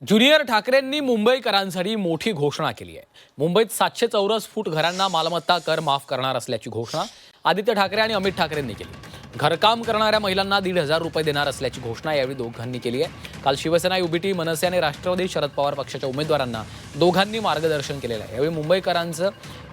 Junior ठाकरेंनी मुंबईकरांसाठी मोठी घोषणा केली आहे। मुंबईत 700 चौरस फूट घरांना मालमत्ता कर माफ करणार असल्याची घोषणा आदित्य ठाकरे आणि अमित ठाकरेंनी केली। घरकाम करणाऱ्या महिलांना 1,500 रुपये देणार असल्याची घोषणा यावेळी दोघांनी केली आहे। काल शिवसेना, युबीटी, मनसे आणि राष्ट्रवादी शरद पवार पक्षाच्या उमेदवारांना दोघांनी मार्गदर्शन केलेलं आहे। यावेळी मुंबईकरांचं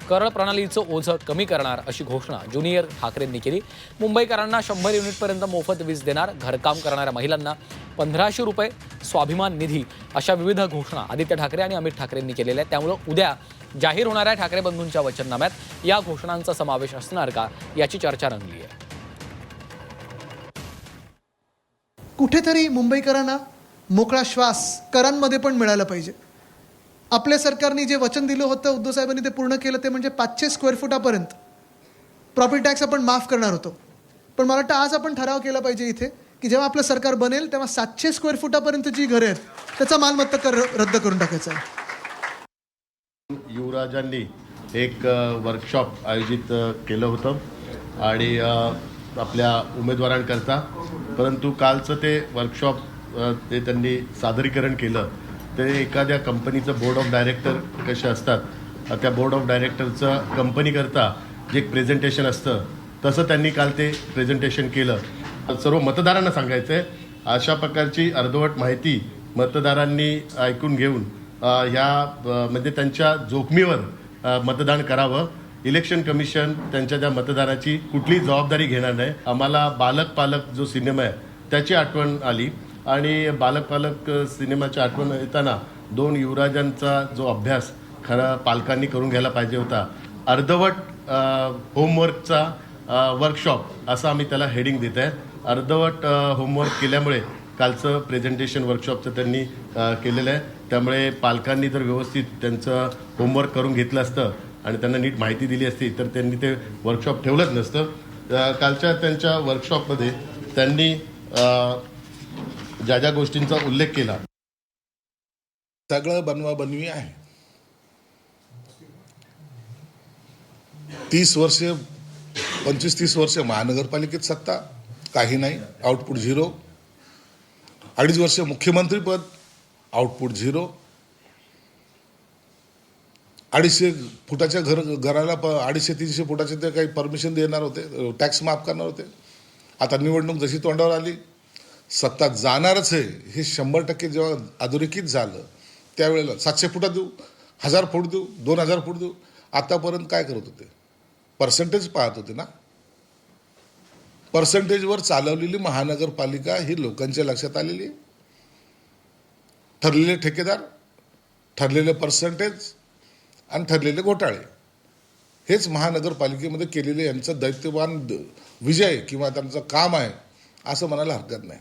कर प्रणालीचं ओझं कमी करणार अशी घोषणा ज्युनियर ठाकरेंनी केली। मुंबईकरांना 100 युनिटपर्यंत मोफत वीज देणार, घरकाम करणाऱ्या महिलांना 1,500 रुपये, स्वाभिमान निधी अशा विविध घोषणा आदित्य ठाकरे आणि अमित ठाकरेंनी केलेल्या आहेत। त्यामुळे उद्या जाहीर होणाऱ्या ठाकरे बंधूंच्या वचननाम्यात या घोषणांचा समावेश असणार का याची चर्चा रंगली आहे। कुठेतरी मुंबईकरांना मोकळा श्वास करांमध्ये पण मिळाला पाहिजे। आपल्या सरकारने जे वचन दिलं होतं, उद्धव साहेबांनी ते पूर्ण केलं। ते म्हणजे 500 स्क्वेअर फुटापर्यंत प्रॉपर्टी टॅक्स आपण माफ करणार होतो। पण मला वाटतं आज आपण ठराव केला पाहिजे इथे की जेव्हा आपलं सरकार बनेल तेव्हा 700 स्क्वेअर फुटापर्यंत जी घरे आहेत त्याचा मालमत्ता कर रद्द करून टाकायचा आहे। युवराजांनी एक वर्कशॉप आयोजित केलं होतं आणि आपल्या उमेदवारांकरता, परंतु कालचं ते वर्कशॉप ते त्यांनी सादरीकरण केलं ते एखाद्या कंपनीचं बोर्ड ऑफ डायरेक्टर कसे असतात त्या बोर्ड ऑफ डायरेक्टरचं कंपनीकरता जे एक प्रेझेंटेशन असतं तसं त्यांनी काल ते प्रेझेंटेशन केलं। सर्व मतदारांना सांगायचं आहे, अशा प्रकारची अर्धवट माहिती मतदारांनी ऐकून घेऊन म्हणजे त्यांच्या जोखमीवर मतदान करावं। इलेक्शन कमिशन त्यांच्या त्या मतदाराची कुठलीही जबाबदारी घेणार नाही। आम्हाला बालक पालक जो सिनेमा आहे त्याची आठवण आली आणि बालक पालक सिनेमाची आठवण येताना दोन युवराजांचा जो अभ्यास खरा पालकांनी करून घ्यायला पाहिजे होता। अर्धवट होमवर्कचा वर्कशॉप असं आम्ही त्याला हेडिंग देत आहे। अर्धवट होमवर्क केल्यामुळे कालचं प्रेझेंटेशन वर्कशॉपचं त्यांनी केलेलं आहे। त्यामुळे पालकांनी जर व्यवस्थित त्यांचं होमवर्क करून घेतलं असतं आणि त्यांना नीट माहिती दिली असती तर त्यांनी ते वर्कशॉप ठेवलंच नसतं। कालच्या त्यांच्या वर्कशॉपमध्ये त्यांनी ज्या ज्या गोष्टींचा उल्लेख केला सगळं बनवाबनवी आहे। 30 वर्ष 25-30 वर्ष महानगरपालिकेत सत्ता काही नाही, आउटपुट झिरो। 2.5 वर्ष मुख्यमंत्रीपद, आउटपुट झिरो। 250 फुटाच्या घराला 250-300 फुटाचे ते काही परमिशन देणार होते, टॅक्स माफ करणार होते। आता निवडणूक जशी तोंडावर आली सत्ता जाणारच आहे हे 100% जेव्हा अधोरेखित झालं त्यावेळेला 700 फुटात देऊ, 1000 फूट देऊ, 2000 फूट देऊ। आतापर्यंत काय करत होते? पर्सेंटेज पाहत होते ना। पर्सेंटेजवर चालवलेली महानगरपालिका ही लोकांच्या लक्षात आलेली आहे। ठरलेले ठेकेदार, ठरलेले पर्सेंटेज आणि ठरलेले घोटाळे हेच महानगरपालिकेमध्ये केलेले यांचं दैत्यवान विजय किंवा त्यांचं काम आहे असं म्हणायला हरकत नाही।